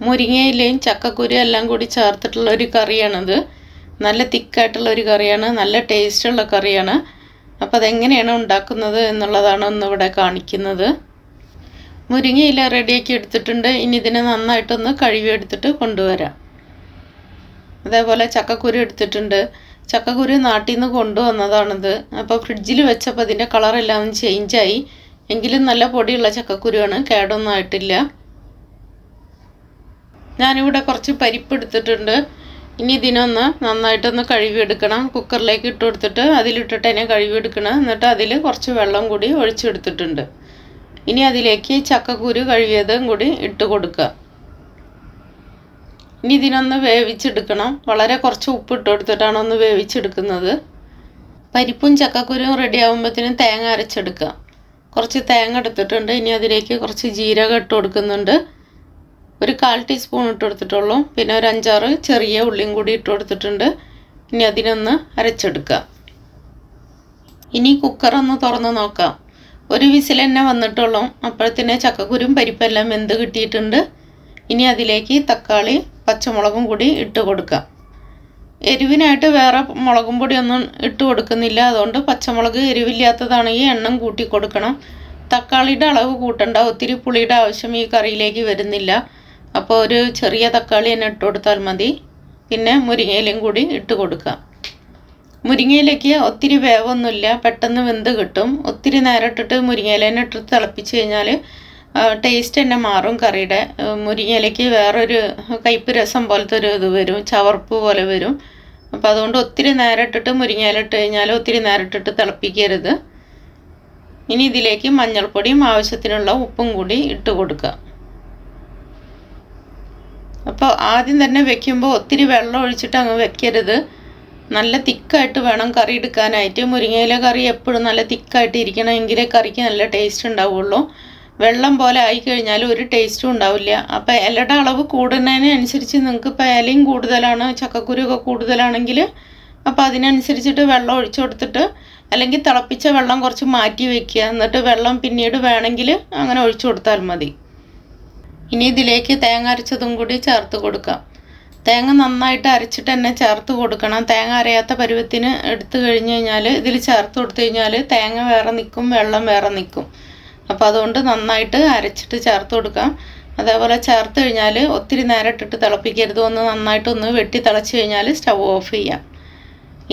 മുരിങ്ങയിലയും ചക്കക്കുരു എല്ലാം കൂടി ചേർത്തിട്ടുള്ള ഒരു കറിയാണിത്. നല്ല തിക്കായിട്ടുള്ള ഒരു കറിയാണ്, നല്ല ടേസ്റ്റുള്ള കറിയാണ്. അപ്പോൾ അതെങ്ങനെയാണ് ഉണ്ടാക്കുന്നത് എന്നുള്ളതാണ് ഒന്നിവിടെ കാണിക്കുന്നത്. മുരിങ്ങയില റെഡിയാക്കി എടുത്തിട്ടുണ്ട്. ഇനി ഇതിനെ നന്നായിട്ടൊന്ന് കഴുകി എടുത്തിട്ട് കൊണ്ടുവരാം. അതേപോലെ ചക്കക്കുരു എടുത്തിട്ടുണ്ട്. ചക്കക്കുരു നാട്ടിൽ നിന്ന് കൊണ്ടുവന്നതാണിത്. അപ്പോൾ ഫ്രിഡ്ജിൽ വെച്ചപ്പോൾ അതിൻ്റെ കളറെല്ലാം ചേഞ്ചായി. എങ്കിലും നല്ല പൊടിയുള്ള ചക്കക്കുരുവാണ്, കേടൊന്നും ആയിട്ടില്ല. ഞാനിവിടെ കുറച്ച് പരിപ്പ് എടുത്തിട്ടുണ്ട്. ഇനി ഇതിനൊന്ന് നന്നായിട്ടൊന്ന് കഴുകിയെടുക്കണം. കുക്കറിലേക്ക് ഇട്ട് കൊടുത്തിട്ട് അതിലിട്ടിട്ട് തന്നെ കഴുകിയെടുക്കണം. എന്നിട്ട് അതിൽ കുറച്ച് വെള്ളം കൂടി ഒഴിച്ചെടുത്തിട്ടുണ്ട്. ഇനി അതിലേക്ക് ചക്കക്കുരു കഴുകിയതും കൂടി ഇട്ട് കൊടുക്കുക. ഇനി ഇതിനൊന്ന് വേവിച്ചെടുക്കണം. വളരെ കുറച്ച് ഉപ്പ് ഇട്ട് കൊടുത്തിട്ടാണ് ഒന്ന് വേവിച്ചെടുക്കുന്നത്. പരിപ്പും ചക്കക്കുരുവും റെഡി ആകുമ്പോഴത്തേനും തേങ്ങ അരച്ചെടുക്കുക. കുറച്ച് തേങ്ങ എടുത്തിട്ടുണ്ട്. ഇനി അതിലേക്ക് കുറച്ച് ജീരകം ഇട്ട് കൊടുക്കുന്നുണ്ട്. ഒരു 1/4 ടീസ്പൂൺ ഇട്ട് കൊടുത്തിട്ടുള്ളൂ. പിന്നെ ഒരു 5-6 ചെറിയ ഉള്ളിയും കൂടി ഇട്ട് കൊടുത്തിട്ടുണ്ട്. ഇനി അതിനൊന്ന് അരച്ചെടുക്കുക. ഇനി കുക്കറൊന്ന് തുറന്ന് നോക്കാം. ഒരു വിസിൽ തന്നെ വന്നിട്ടുള്ളൂ. അപ്പോഴത്തേനെ ചക്കക്കുരും പരിപ്പെല്ലാം വെന്ത് കിട്ടിയിട്ടുണ്ട്. ഇനി അതിലേക്ക് തക്കാളി പച്ചമുളകും കൂടി ഇട്ട് കൊടുക്കാം. എരിവിനായിട്ട് വേറെ മുളകും പൊടിയൊന്നും ഇട്ട് കൊടുക്കുന്നില്ല. അതുകൊണ്ട് പച്ചമുളക് എരിവില്ലാത്തതാണെങ്കിൽ എണ്ണം കൂട്ടി കൊടുക്കണം. തക്കാളിയുടെ അളവ് കൂട്ടണ്ട. ഒത്തിരി പുളിയുടെ ആവശ്യം ഈ കറിയിലേക്ക് വരുന്നില്ല. അപ്പോൾ ഒരു ചെറിയ തക്കാളി തന്നെ ഇട്ട് കൊടുത്താൽ മതി. പിന്നെ മുരിങ്ങയിലയും കൂടി ഇട്ട് കൊടുക്കാം. മുരിങ്ങയിലേക്ക് ഒത്തിരി വേവൊന്നുമില്ല, പെട്ടെന്ന് വെന്ത് കിട്ടും. ഒത്തിരി നേരം ഇട്ടിട്ട് മുരിങ്ങയിലേനെ ഇട്ട് തിളപ്പിച്ച് കഴിഞ്ഞാൽ ടേസ്റ്റ് തന്നെ മാറും കറിയുടെ. മുരിങ്ങയിലേക്ക് വേറൊരു കയ്പ്പ് രസം പോലത്തെ ഒരു ഇത് വരും, ചവർപ്പ് പോലെ വരും. അപ്പോൾ അതുകൊണ്ട് ഒത്തിരി നേരം ഇട്ടിട്ട് മുരിങ്ങയില ഇട്ട് കഴിഞ്ഞാൽ ഒത്തിരി നേരം ഇട്ടിട്ട് തിളപ്പിക്കരുത്. ഇനി ഇതിലേക്ക് മഞ്ഞൾപ്പൊടിയും ആവശ്യത്തിനുള്ള ഉപ്പും കൂടി ഇട്ട് കൊടുക്കുക. അപ്പോൾ ആദ്യം തന്നെ വെക്കുമ്പോൾ ഒത്തിരി വെള്ളം ഒഴിച്ചിട്ട് അങ്ങ് വെക്കരുത്. നല്ല തിക്കായിട്ട് വേണം കറി എടുക്കാനായിട്ട്. മുരിങ്ങയില കറി എപ്പോഴും നല്ല തിക്കായിട്ട് ഇരിക്കണം, എങ്കിലേ കറിക്ക് നല്ല ടേസ്റ്റ് ഉണ്ടാവുള്ളൂ. വെള്ളം പോലെ ആയിക്കഴിഞ്ഞാൽ ഒരു ടേസ്റ്റും ഉണ്ടാവില്ല. അപ്പോൾ ഇലയുടെ അളവ് കൂടുന്നതിനനുസരിച്ച് നിങ്ങൾക്ക് ഇപ്പോൾ ഇലയും കൂടുതലാണ്, ചക്കക്കുരുവൊക്കെ കൂടുതലാണെങ്കിൽ അപ്പോൾ അതിനനുസരിച്ചിട്ട് വെള്ളം ഒഴിച്ചു കൊടുത്തിട്ട്, അല്ലെങ്കിൽ തിളപ്പിച്ച വെള്ളം കുറച്ച് മാറ്റി വയ്ക്കുക. എന്നിട്ട് വെള്ളം പിന്നീട് വേണമെങ്കിൽ അങ്ങനെ ഒഴിച്ചു കൊടുത്താൽ മതി. ഇനി ഇതിലേക്ക് തേങ്ങ അരച്ചതും കൂടി ചേർത്ത് കൊടുക്കാം. തേങ്ങ നന്നായിട്ട് അരച്ചിട്ട് തന്നെ ചേർത്ത് കൊടുക്കണം. തേങ്ങ അരയാത്ത പരുവത്തിന് എടുത്തു കഴിഞ്ഞ് കഴിഞ്ഞാൽ ഇതിൽ ചേർത്ത് കൊടുത്തു കഴിഞ്ഞാൽ തേങ്ങ വേറെ നിൽക്കും, വെള്ളം വേറെ നിൽക്കും. അപ്പോൾ അതുകൊണ്ട് നന്നായിട്ട് അരച്ചിട്ട് ചേർത്ത് കൊടുക്കാം. അതേപോലെ ചേർത്ത് കഴിഞ്ഞാൽ ഒത്തിരി നേരം ഇട്ടിട്ട് തിളപ്പിക്കരുത്. ഒന്ന് നന്നായിട്ടൊന്ന് വെട്ടി തിളച്ച് കഴിഞ്ഞാൽ സ്റ്റവ് ഓഫ് ചെയ്യാം.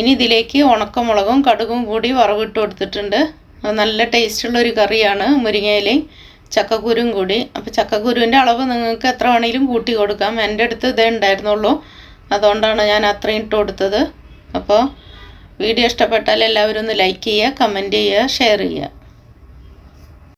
ഇനി ഇതിലേക്ക് ഉണക്കമുളകും കടുകും കൂടി വറവിട്ട് കൊടുത്തിട്ടുണ്ട്. നല്ല ടേസ്റ്റുള്ളൊരു കറിയാണ് മുരിങ്ങയിലയും ചക്കക്കുരും കൂടി. അപ്പോൾ ചക്കക്കുരുവിൻ്റെ അളവ് നിങ്ങൾക്ക് എത്ര വേണമെങ്കിലും കൂട്ടി കൊടുക്കാം. എൻ്റെ അടുത്ത് ഇതേ ഉണ്ടായിരുന്നുള്ളൂ, അതുകൊണ്ടാണ് ഞാൻ അത്രയും ഇട്ട് കൊടുത്തത്. അപ്പോൾ വീഡിയോ ഇഷ്ടപ്പെട്ടാൽ എല്ലാവരും ഒന്ന് ലൈക്ക് ചെയ്യുക, കമൻറ്റ് ചെയ്യുക, ഷെയർ ചെയ്യുക.